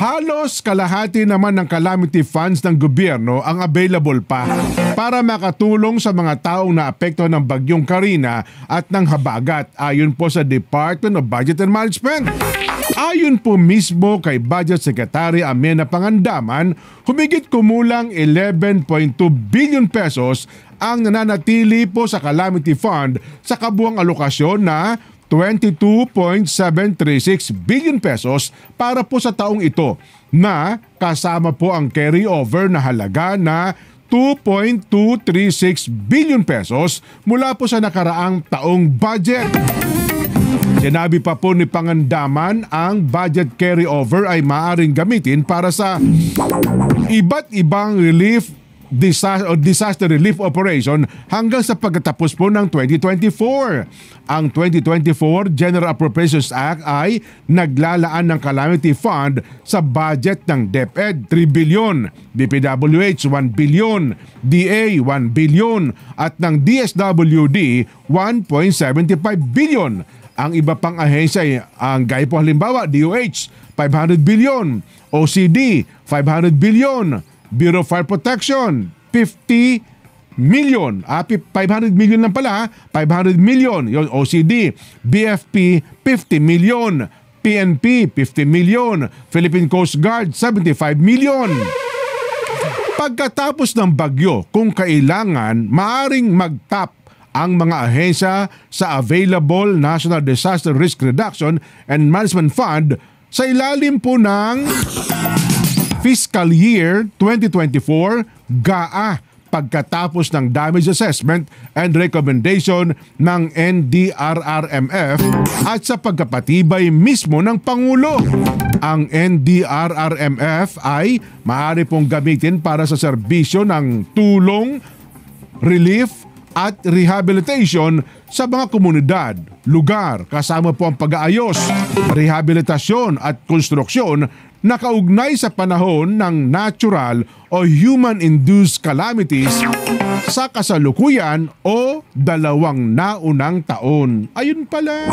Halos kalahati naman ng calamity funds ng gobyerno ang available pa para makatulong sa mga taong naapektuhan ng bagyong Karina at ng habagat, ayon po sa Department of Budget and Management. Ayon po mismo kay Budget Secretary Amiana Pangandaman, humigit kumulang 11.2 billion pesos ang nananatili po sa calamity fund sa kabuang alokasyon na 22.736 billion pesos para po sa taong ito na kasama po ang carryover na halaga na 2.236 billion pesos mula po sa nakaraang taong budget. Sinabi pa po ni Pangandaman, ang budget carryover ay maaaring gamitin para sa iba't ibang disaster relief operation hanggang sa pagkatapos po ng 2024. Ang 2024 General Appropriations Act ay naglalaan ng Calamity Fund sa budget ng DepEd 3 billion, DPWH 1 billion, DA 1 billion at ng DSWD 1.75 billion. Ang iba pang ahensya ay ang gaya po halimbawa DOH 500 billion, OCD 500 billion, Bureau of Fire Protection, 50 million. 500 million lang pala, 500 million. Yung OCD, BFP, 50 million. PNP, 50 million. Philippine Coast Guard, 75 million. Pagkatapos ng bagyo, kung kailangan, maaring mag-tap ang mga ahensya sa available National Disaster Risk Reduction and Management Fund sa ilalim po ng Fiscal Year 2024 GAA pagkatapos ng damage assessment and recommendation ng NDRRMF at sa pagkapatibay mismo ng Pangulo. Ang NDRRMF ay maaari pong gamitin para sa serbisyo ng tulong, relief at rehabilitation sa mga komunidad, lugar, kasama po ang pag-aayos, rehabilitasyon at konstruksyon na kaugnay sa panahon ng natural o human-induced calamities sa kasalukuyan o dalawang naunang taon. Ayun pala.